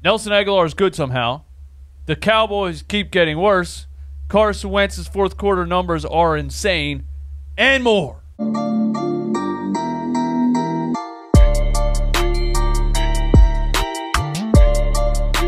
Nelson Aguilar is good somehow. The Cowboys keep getting worse. Carson Wentz's fourth quarter numbers are insane. And more.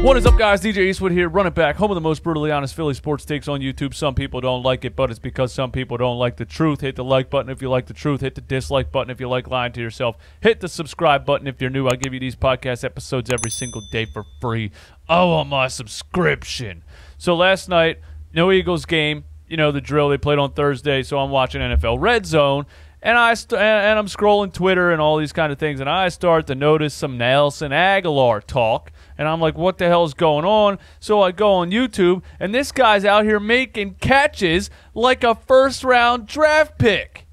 What is up, guys? DJ Eastwood here, running back, home of the most brutally honest Philly sports takes on YouTube. Some people don't like it, but it's because some people don't like the truth. Hit the like button if you like the truth. Hit the dislike button if you like lying to yourself. Hit the subscribe button if you're new. I give you these podcast episodes every single day for free. On my subscription. So last night, no Eagles game. You know the drill. They played on Thursday, so I'm watching NFL Red Zone. And I'm scrolling Twitter and all these kind of things, and I start to notice some Nelson Aguilar talk. And I'm like, what the hell is going on? So I go on YouTube, and this guy's out here making catches like a first-round draft pick.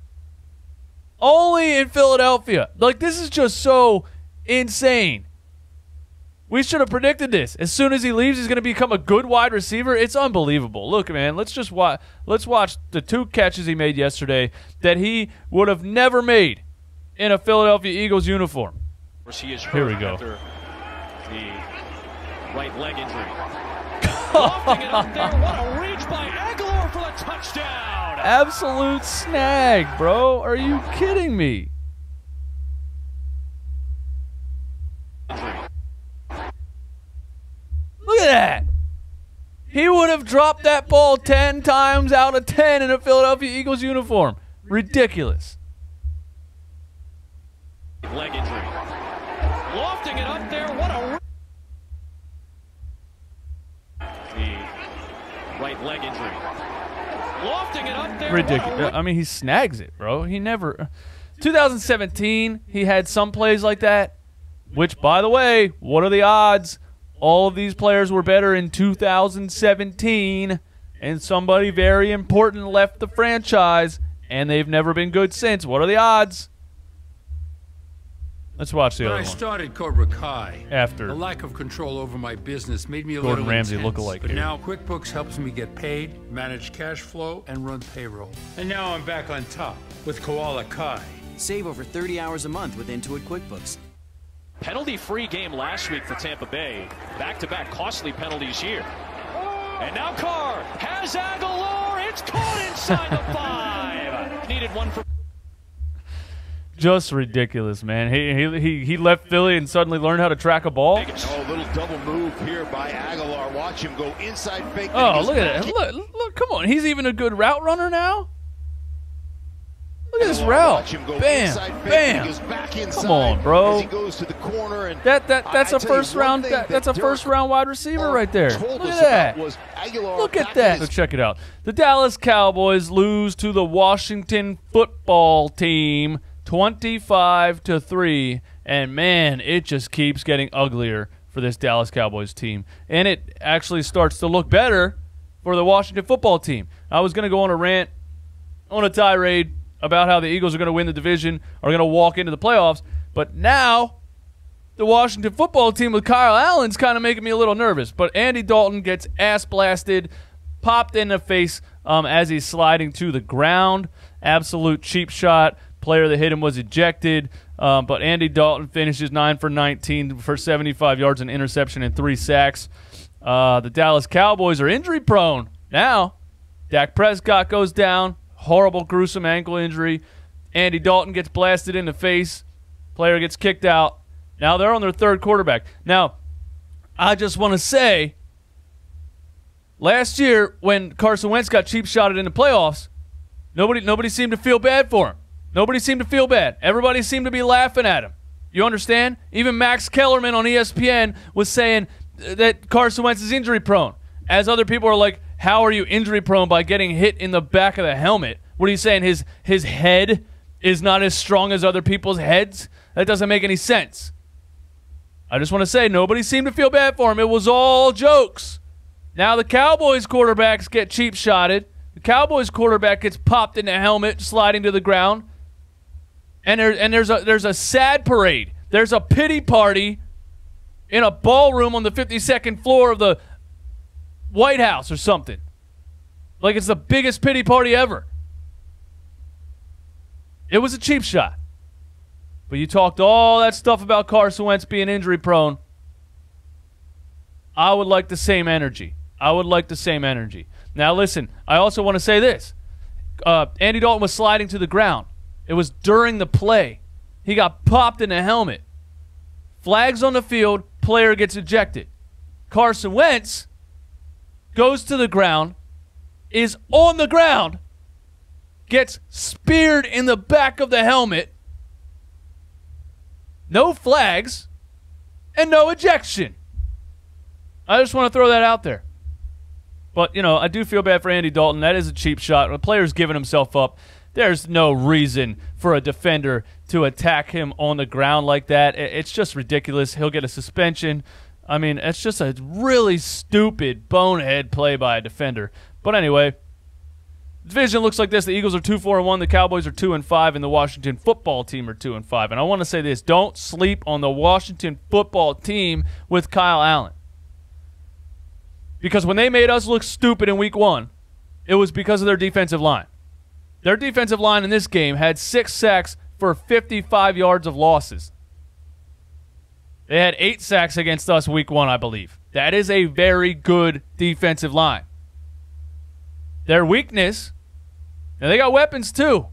Only in Philadelphia. Like, this is just so insane. We should have predicted this. As soon as he leaves, he's going to become a good wide receiver. It's unbelievable. Look, man, let's watch the two catches he made yesterday that he would have never made in a Philadelphia Eagles uniform. Here we go. The right leg injury. Lofting it up there. What a reach by Aguilar for the touchdown. Absolute snag, bro. Are you kidding me? Look at that. He would have dropped that ball 10 times out of 10 in a Philadelphia Eagles uniform. Ridiculous. Leg injury. Lofting it up there. What a right leg injury. Lofting it up there. Ridiculous. I mean, he snags it, bro. He never. 2017, he had some plays like that, which, by the way, what are the odds? All of these players were better in 2017, and somebody very important left the franchise, and they've never been good since. What are the odds? Let's watch the other one. When I started Cobra Kai, after the lack of control over my business made me a Gordon little Ramsay intense. lookalike But here. now QuickBooks helps me get paid, manage cash flow, and run payroll. And now I'm back on top with Koala Kai. Save over 30 hours a month with Intuit QuickBooks. penalty-free game last week for Tampa Bay. Back-to-back costly penalties here. And now Carr has Aguilar. It's caught inside the 5. Needed one for. Just ridiculous, man. He left Philly and suddenly learned how to track a ball. Oh, a little double move here by Aguilar. Watch him go inside fake. Oh, look at that. Look, come on. He's even a good route runner now. Look at this route. Bam, bam. Come on, bro. He goes to the corner and that's a first round wide receiver right there. Look at that. Look at that. So check it out. The Dallas Cowboys lose to the Washington football team 25-3, and man, it just keeps getting uglier for this Dallas Cowboys team. And it actually starts to look better for the Washington football team. I was going to go on a rant, on a tirade about how the Eagles are going to win the division, are going to walk into the playoffs, but now the Washington football team with Kyle Allen's kind of making me a little nervous. But Andy Daulton gets ass blasted, popped in the face as he's sliding to the ground. Absolute cheap shot. Player that hit him was ejected, but Andy Daulton finishes 9 for 19 for 75 yards, an interception, and 3 sacks. The Dallas Cowboys are injury prone now. Dak Prescott goes down. Horrible, gruesome ankle injury. Andy Daulton gets blasted in the face. Player gets kicked out. Now they're on their third quarterback. Now, I just want to say, last year when Carson Wentz got cheap shotted in the playoffs, nobody seemed to feel bad for him. Nobody seemed to feel bad. Everybody seemed to be laughing at him. You understand? Even Max Kellerman on ESPN was saying that Carson Wentz is injury prone. As other people are like, how are you injury prone by getting hit in the back of the helmet? What are you saying? His head is not as strong as other people's heads? That doesn't make any sense. I just want to say, nobody seemed to feel bad for him. It was all jokes. Now the Cowboys quarterbacks get cheap shotted. The Cowboys quarterback gets popped in the helmet, sliding to the ground. And there's a sad parade. There's a pity party in a ballroom on the 52nd floor of the White House or something. Like it's the biggest pity party ever. It was a cheap shot. But you talked all that stuff about Carson Wentz being injury prone. I would like the same energy. Now, listen, I also want to say this. Andy Daulton was sliding to the ground. It was during the play. He got popped in the helmet. Flags on the field, player gets ejected. Carson Wentz goes to the ground, is on the ground, gets speared in the back of the helmet. No flags and no ejection. I just want to throw that out there. But, I do feel bad for Andy Daulton. That is a cheap shot. When a player's giving himself up, there's no reason for a defender to attack him on the ground like that. It's just ridiculous. He'll get a suspension. I mean, it's just a really stupid, bonehead play by a defender. But anyway, the division looks like this. The Eagles are 2-4-1. The Cowboys are 2-5. And the Washington football team are 2-5. And I want to say this. Don't sleep on the Washington football team with Kyle Allen. Because when they made us look stupid in week 1, it was because of their defensive line. Their defensive line in this game had 6 sacks for 55 yards of losses. They had 8 sacks against us week 1, I believe. That is a very good defensive line. Their weakness, and they got weapons too.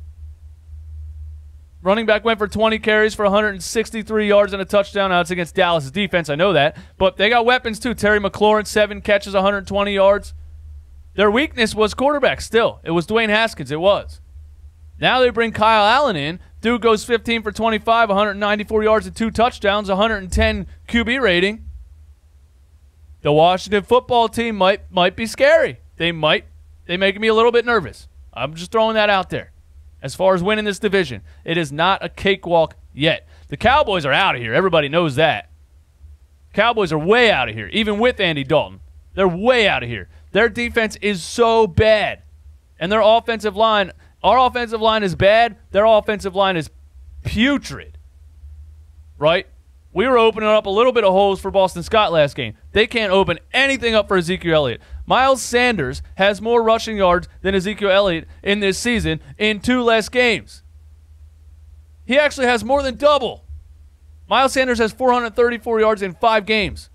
Running back went for 20 carries for 163 yards and a touchdown. Now it's against Dallas' defense, I know that. But they got weapons too. Terry McLaurin, 7 catches, 120 yards. Their weakness was quarterback still. It was Dwayne Haskins. It was. Now they bring Kyle Allen in. Dude goes 15 for 25, 194 yards and 2 touchdowns, 110 QB rating. The Washington football team might be scary. They make me a little bit nervous. I'm just throwing that out there. As far as winning this division, it is not a cakewalk yet. The Cowboys are out of here. Everybody knows that. Cowboys are way out of here, even with Andy Daulton. They're way out of here. Their defense is so bad. And their offensive line, our offensive line is bad. Their offensive line is putrid. Right? We were opening up a little bit of holes for Boston Scott last game. They can't open anything up for Ezekiel Elliott. Miles Sanders has more rushing yards than Ezekiel Elliott in this season in 2 less games. He actually has more than double. Miles Sanders has 434 yards in 5 games.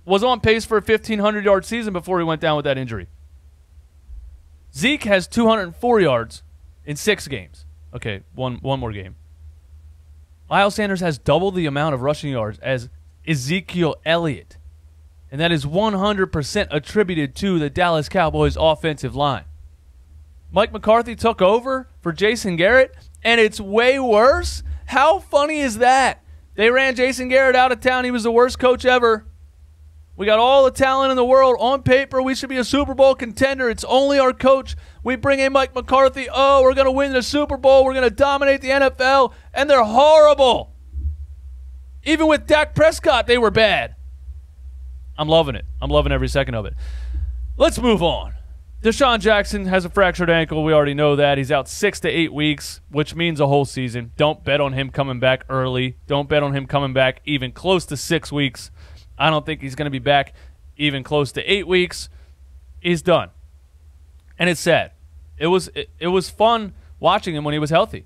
Was on pace for a 1,500-yard season before he went down with that injury. Zeke has 204 yards in 6 games. Okay, one more game. Miles Sanders has double the amount of rushing yards as Ezekiel Elliott. And that is 100% attributed to the Dallas Cowboys offensive line. Mike McCarthy took over for Jason Garrett, and it's way worse? How funny is that? They ran Jason Garrett out of town. He was the worst coach ever. We got all the talent in the world. On paper, we should be a Super Bowl contender. It's only our coach. We bring in Mike McCarthy. Oh, we're going to win the Super Bowl. We're going to dominate the NFL. And they're horrible. Even with Dak Prescott, they were bad. I'm loving it. I'm loving every second of it. Let's move on. Desean Jackson has a fractured ankle. We already know that. He's out 6 to 8 weeks, which means a whole season. Don't bet on him coming back early. Don't bet on him coming back even close to 6 weeks. I don't think he's going to be back even close to 8 weeks. He's done. And it's sad. It was fun watching him when he was healthy.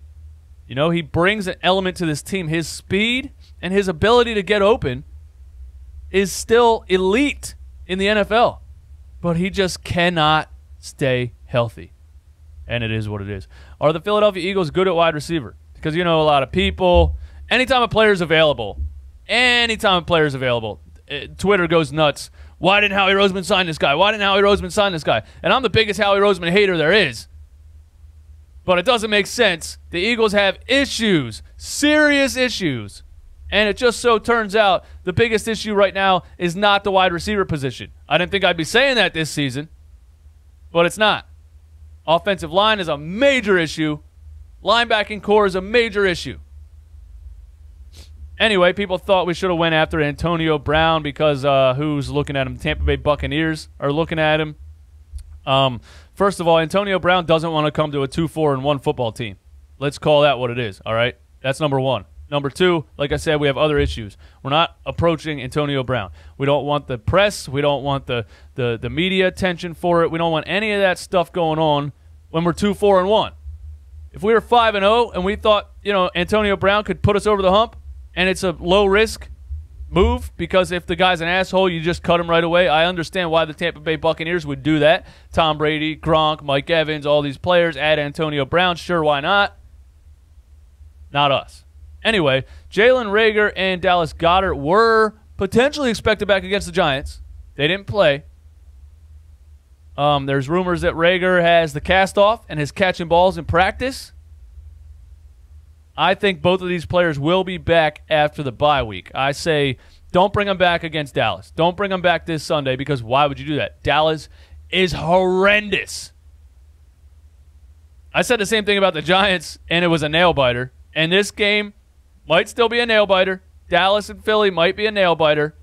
You know, he brings an element to this team. His speed and his ability to get open is still elite in the NFL. But he just cannot stay healthy. And it is what it is. Are the Philadelphia Eagles good at wide receiver? Because, you know, a lot of people, anytime a player's available, Twitter goes nuts. Why didn't Howie Roseman sign this guy? Why didn't Howie Roseman sign this guy? And I'm the biggest Howie Roseman hater there is. But it doesn't make sense. The Eagles have issues, serious issues. And it just so turns out the biggest issue right now is not the wide receiver position. I didn't think I'd be saying that this season, but it's not. Offensive line is a major issue. Linebacking core is a major issue. Anyway, people thought we should have went after Antonio Brown because who's looking at him? Tampa Bay Buccaneers are looking at him. First of all, Antonio Brown doesn't want to come to a 2-4-1 football team. Let's call that what it is, all right? That's number one. Number two, like I said, we have other issues. We're not approaching Antonio Brown. We don't want the press. We don't want the media attention for it. We don't want any of that stuff going on when we're 2-4-1. If we were 5-0 and we thought, you know, Antonio Brown could put us over the hump and it's a low risk, move, because if the guy's an asshole, you just cut him right away. I understand why the Tampa Bay Buccaneers would do that. Tom Brady, Gronk, Mike Evans, all these players, add Antonio Brown. Sure, why not? Not us. Anyway, Jalen Reagor and Dallas Goedert were potentially expected back against the Giants. They didn't play. There's rumors that Reagor has the cast off and is catching balls in practice. I think both of these players will be back after the bye week. I say don't bring them back against Dallas. Don't bring them back this Sunday, because why would you do that? Dallas is horrendous. I said the same thing about the Giants, and it was a nail-biter. And this game might still be a nail-biter. Dallas and Philly might be a nail-biter.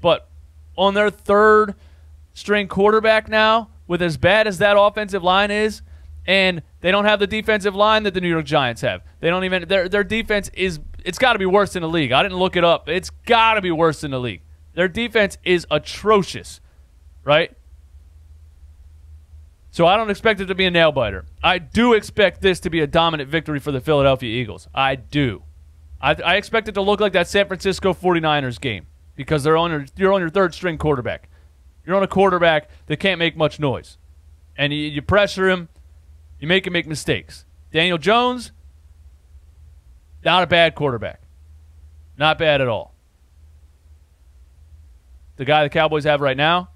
But on their third-string quarterback now, with as bad as that offensive line is, and they don't have the defensive line that the New York Giants have. They don't even their defense is, it's got to be worse in the league. I didn't look it up. It's got to be worse in the league. Their defense is atrocious, right? So I don't expect it to be a nail-biter. I do expect this to be a dominant victory for the Philadelphia Eagles. I do. I expect it to look like that San Francisco 49ers game, because you're on your third-string quarterback. You're on a quarterback that can't make much noise. And you pressure him. You make him make mistakes. Daniel Jones, not a bad quarterback. Not bad at all. The guy the Cowboys have right now,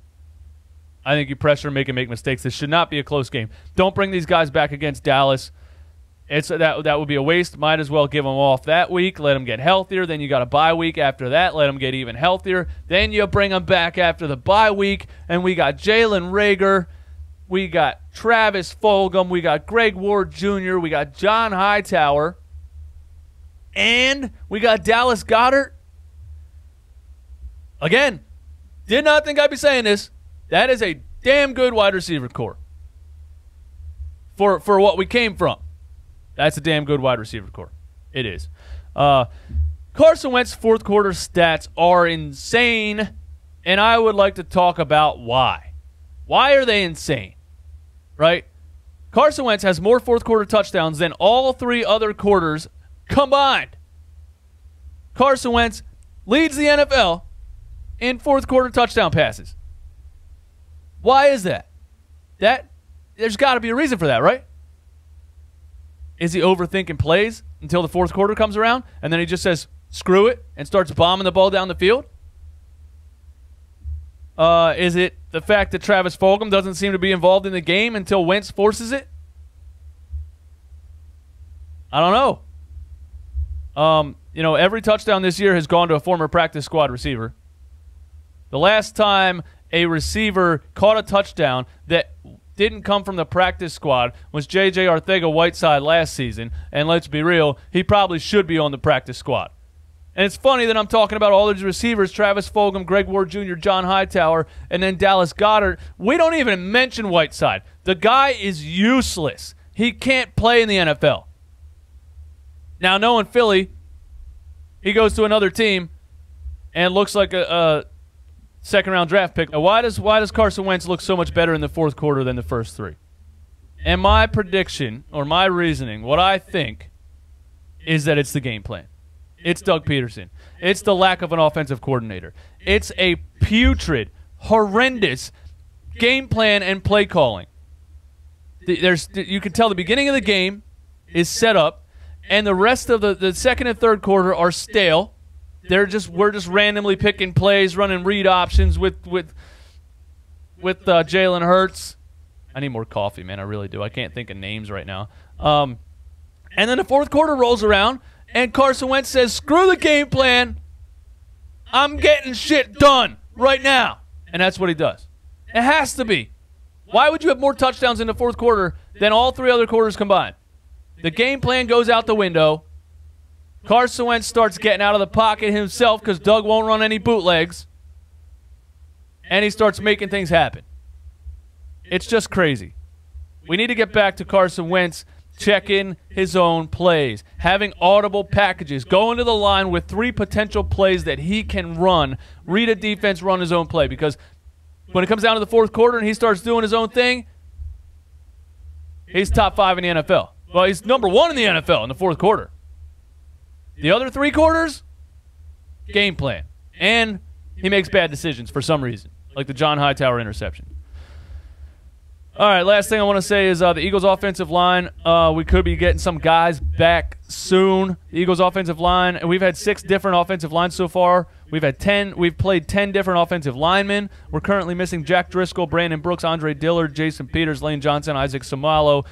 I think you pressure him, make him make mistakes. This should not be a close game. Don't bring these guys back against Dallas. That would be a waste. Might as well give them off that week. Let them get healthier. Then you got a bye week after that. Let them get even healthier. Then you bring them back after the bye week, and we got Jalen Reagor. We got Travis Fulgham. We got Greg Ward Jr. We got John Hightower. And we got Dallas Goedert. Again, did not think I'd be saying this. That is a damn good wide receiver core for what we came from. That's a damn good wide receiver core. It is. Carson Wentz's fourth quarter stats are insane, and I would like to talk about why. Why are they insane? Right? Carson Wentz has more fourth quarter touchdowns than all three other quarters combined. Carson Wentz leads the NFL in fourth quarter touchdown passes. Why is that? There's got to be a reason for that, right? Is he overthinking plays until the fourth quarter comes around, and then he just says, screw it, and starts bombing the ball down the field? Is it the fact that Travis Fulgham doesn't seem to be involved in the game until Wentz forces it? I don't know. Every touchdown this year has gone to a former practice squad receiver. The last time a receiver caught a touchdown that didn't come from the practice squad was J.J. Arcega-Whiteside last season, and let's be real, he probably should be on the practice squad. And it's funny that I'm talking about all these receivers, Travis Fulgham, Greg Ward Jr., John Hightower, and then Dallas Goedert. We don't even mention Whiteside. The guy is useless. He can't play in the NFL. Now, knowing Philly, he goes to another team and looks like a second-round draft pick. Now, why does Carson Wentz look so much better in the fourth quarter than the first three? And my prediction, or my reasoning, what I think, is that it's the game plan. It's Doug Peterson. It's the lack of an offensive coordinator. It's a putrid, horrendous game plan and play calling. You can tell the beginning of the game is set up, and the rest of the second and third quarter are stale. We're just randomly picking plays, running read options with Jalen Hurts. I need more coffee, man. I really do. I can't think of names right now. And then the fourth quarter rolls around, and Carson Wentz says, screw the game plan. I'm getting shit done right now. And that's what he does. It has to be. Why would you have more touchdowns in the fourth quarter than all three other quarters combined? The game plan goes out the window. Carson Wentz starts getting out of the pocket himself because Doug won't run any bootlegs. And he starts making things happen. It's just crazy. We need to get back to Carson Wentz checking his own plays, having audible packages, going to the line with three potential plays that he can run, read a defense, run his own play. Because when it comes down to the fourth quarter and he starts doing his own thing, he's top 5 in the NFL. Well, he's number 1 in the NFL in the fourth quarter. The other 3 quarters, game plan. And he makes bad decisions for some reason, like the John Hightower interception. All right, last thing I want to say is the Eagles' offensive line. We could be getting some guys back soon. The Eagles' offensive line, and we've had 6 different offensive lines so far. We've played 10 different offensive linemen. We're currently missing Jack Driscoll, Brandon Brooks, Andre Dillard, Jason Peters, Lane Johnson, Isaac Samalo.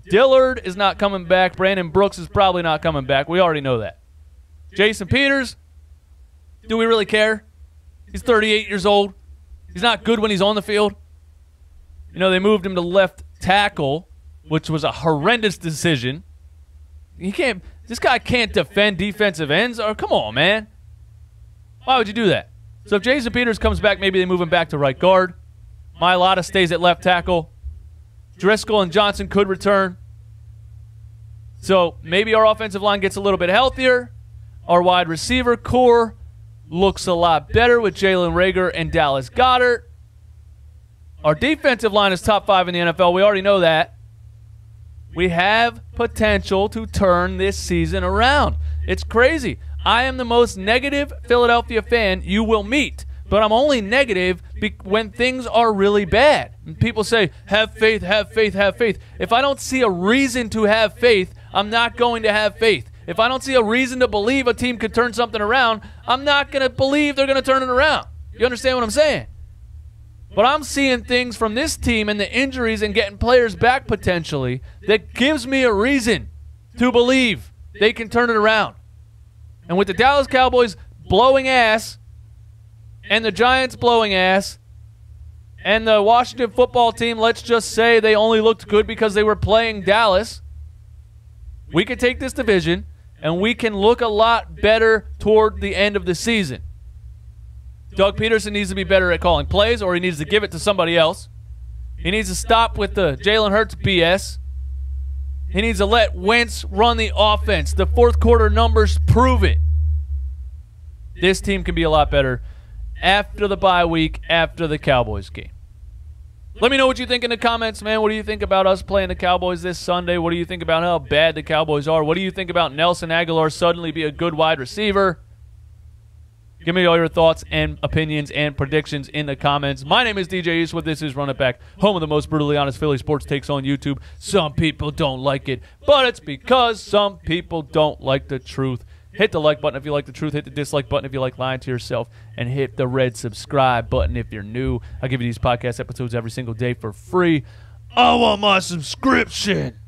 Dillard is not coming back. Brandon Brooks is probably not coming back. We already know that. Jason Peters, do we really care? He's 38 years old. He's not good when he's on the field. You know, they moved him to left tackle, which was a horrendous decision. This guy can't defend defensive ends. Or come on, man. Why would you do that? So if Jason Peters comes back, maybe they move him back to right guard. Mailata stays at left tackle. Driscoll and Johnson could return. So maybe our offensive line gets a little bit healthier. Our wide receiver core looks a lot better with Jalen Reagor and Dallas Goedert. Our defensive line is top 5 in the NFL. We already know that. We have potential to turn this season around. It's crazy. I am the most negative Philadelphia fan you will meet, but I'm only negative when things are really bad. And people say, have faith, have faith, have faith. If I don't see a reason to have faith, I'm not going to have faith. If I don't see a reason to believe a team could turn something around, I'm not going to believe they're going to turn it around. You understand what I'm saying? But I'm seeing things from this team and the injuries and getting players back potentially that gives me a reason to believe they can turn it around. And with the Dallas Cowboys blowing ass and the Giants blowing ass and the Washington football team, let's just say they only looked good because they were playing Dallas, we can take this division and we can look a lot better toward the end of the season. Doug Peterson needs to be better at calling plays, or he needs to give it to somebody else. He needs to stop with the Jalen Hurts BS. He needs to let Wentz run the offense. The fourth quarter numbers prove it. This team can be a lot better after the bye week, after the Cowboys game. Let me know what you think in the comments, man. What do you think about us playing the Cowboys this Sunday? What do you think about how bad the Cowboys are? What do you think about Nelson Aguilar suddenly be a good wide receiver? Give me all your thoughts and opinions and predictions in the comments. My name is DJ Eastwood. This is Run It Back, home of the most brutally honest Philly sports takes on YouTube. Some people don't like it, but it's because some people don't like the truth. Hit the like button if you like the truth. Hit the dislike button if you like lying to yourself. And hit the red subscribe button if you're new. I give you these podcast episodes every single day for free. I want my subscription.